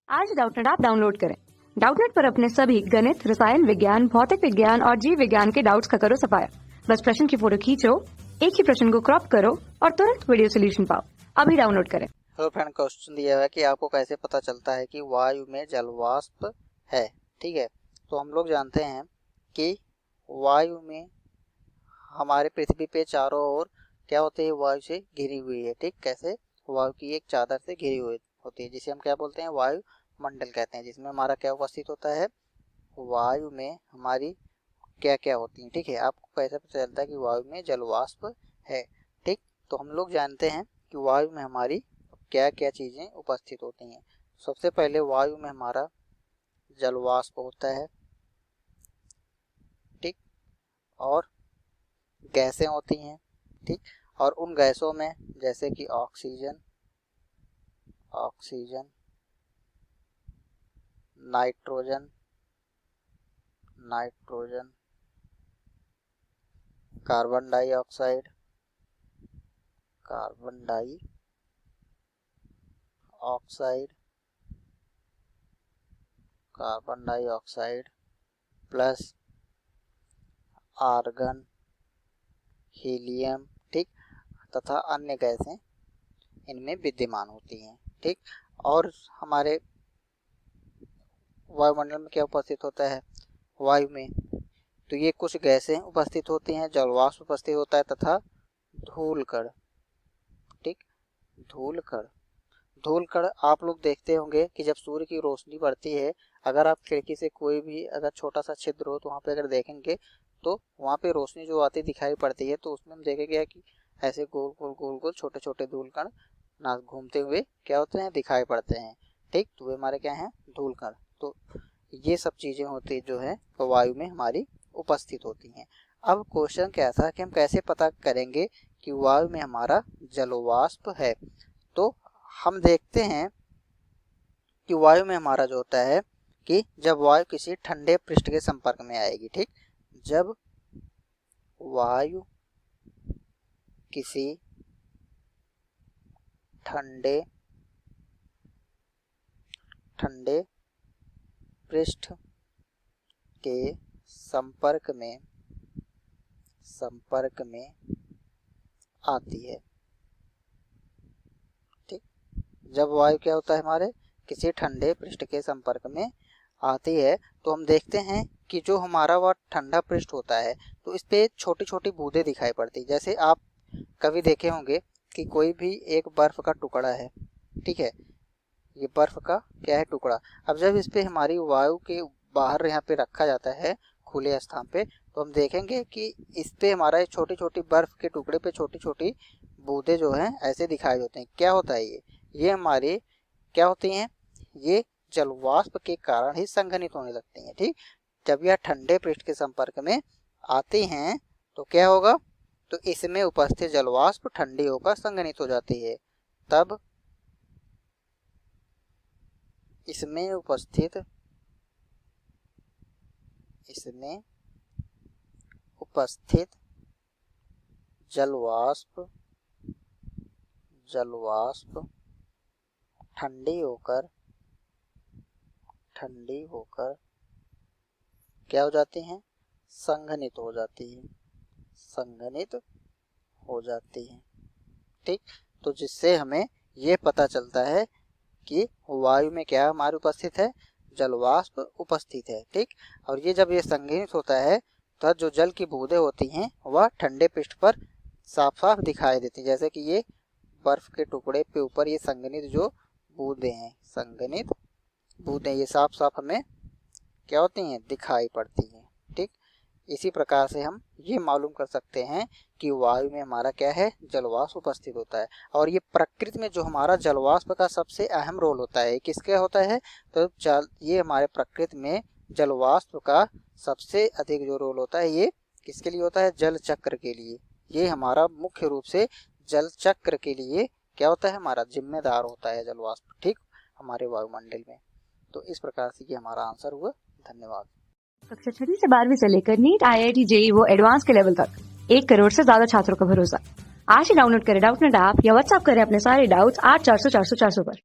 आज Doubtnut app download करें। Doubtnut पर अपने सभी गणित, रसायन विज्ञान, भौतिक विज्ञान और जीव विज्ञान के डाउट्स का करो सफाया। बस प्रश्न की फोटो खींचो, एक ही प्रश्न को क्रॉप करो और तुरंत वीडियो सोल्यूशन पाओ। अभी डाउनलोड करें। हेलो फ्रेंड, क्वेश्चन दिया है कि आपको कैसे पता चलता है कि वायु में जलवाष्प है। ठीक है, तो हम लोग जानते हैं कि वायु में हमारे पृथ्वी पे चारों ओर क्या होते हैं, वायु से घिरी हुई है। ठीक, कैसे? वायु की एक चादर से घिरी हुई होती है, जिसे हम क्या बोलते हैं, वायु मंडल कहते हैं, जिसमें हमारा क्या उपस्थित होता है, वायु में हमारी क्या क्या होती है। ठीक है, आपको कैसे पता चलता है कि वायु में जलवाष्प है। ठीक, तो हम लोग जानते हैं कि वायु में हमारी क्या क्या चीज़ें उपस्थित होती हैं। सबसे पहले वायु में हमारा जलवाष्प होता है। ठीक, और गैसें होती हैं। ठीक, और उन गैसों में जैसे कि oxygen, nitrogen, carbon dioxide, plus argon, helium, ठीक, तथा अन्य गैसें इनमें विद्यमान होती हैं। ठीक, और हमारे वायुमंडल में क्या उपस्थित होता है, वायु में तो ये कुछ गैसें उपस्थित होती हैं, जलवाष्प उपस्थित होता है तथा धूलकण। ठीक, धूलकण आप लोग देखते होंगे कि जब सूर्य की रोशनी पड़ती है, अगर आप खिड़की से कोई भी अगर छोटा सा छिद्र हो तो वहाँ पे अगर देखेंगे तो वहाँ पे रोशनी जो आती दिखाई पड़ती है, तो उसमें हम देखेंगे कि ऐसे गोल गोल छोटे छोटे धूलकण ना घूमते हुए क्या होते हैं, दिखाई पड़ते हैं। ठीक, तो वे हमारे क्या हैं, धूलकण। तो ये सब चीज़ें होती जो है तो वायु में हमारी उपस्थित होती हैं। अब क्वेश्चन क्या था कि हम कैसे पता करेंगे कि वायु में हमारा जलवाष्प है। तो हम देखते हैं कि वायु में हमारा जो होता है कि जब वायु किसी ठंडे पृष्ठ के संपर्क में आएगी। ठीक, जब वायु किसी ठंडे पृष्ठ के संपर्क में आती है। ठीक, जब वायु क्या होता है, हमारे किसी ठंडे पृष्ठ के संपर्क में आती है तो हम देखते हैं कि जो हमारा वह ठंडा पृष्ठ होता है तो इस पे छोटी छोटी बूंदें दिखाई पड़ती है। जैसे आप कभी देखे होंगे कि कोई भी एक बर्फ का टुकड़ा है। ठीक है, ये बर्फ का क्या है, टुकड़ा। अब जब इस पे हमारी वायु के बाहर यहाँ पे रखा जाता है खुले स्थान पे, तो हम देखेंगे कि इस पे हमारा छोटी छोटी बर्फ के टुकड़े पे छोटी छोटी बूंदें जो हैं ऐसे दिखाई देते हैं। क्या होता है ये हमारी क्या होती हैं, ये जलवाष्प के कारण ही संघनित होने लगती हैं। ठीक, जब यह ठंडे पृष्ठ के संपर्क में आती हैं तो क्या होगा, तो इसमें उपस्थित जलवाष्प ठंडी होकर संघनित हो जाती है। तब इसमें उपस्थित जलवाष्प ठंडी होकर क्या हो जाती हैं, संघनित हो जाती हैं। ठीक, तो जिससे हमें ये पता चलता है कि वायु में क्या हमारे उपस्थित है, जलवाष्प उपस्थित है। ठीक, और ये जब ये संघनित होता है तो जो जल की बूंदें होती हैं वह ठंडे पृष्ठ पर साफ साफ दिखाई देती है। जैसे कि ये बर्फ के टुकड़े पे ऊपर ये संघनित जो बूंदें हैं, ये साफ साफ हमें क्या होती हैं, दिखाई पड़ती हैं। ठीक, इसी प्रकार से हम ये मालूम कर सकते हैं कि वायु में हमारा क्या है, जलवाष्प उपस्थित होता है। और ये प्रकृति में जो हमारा जलवाष्प का सबसे अहम रोल होता है, किसके होता है, तो ये हमारे प्रकृति में जलवाष्प का सबसे अधिक जो रोल होता है ये किसके लिए होता है, जल चक्र के लिए। ये हमारा मुख्य रूप से जल चक्र के लिए क्या होता है, हमारा जिम्मेदार होता है जलवाष्प। ठीक, हमारे वायुमंडल में। तो इस प्रकार से ये हमारा आंसर हुआ। धन्यवाद। कक्षा 6 से 12वीं से लेकर नीट, IIT, JEE वो एडवांस के लेवल तक 1 करोड़ से ज्यादा छात्रों का भरोसा। आज ही डाउनलोड करें डाउटनेट ऐप या व्हाट्सएप करें अपने सारे डाउट्स 8400 400 400 पर।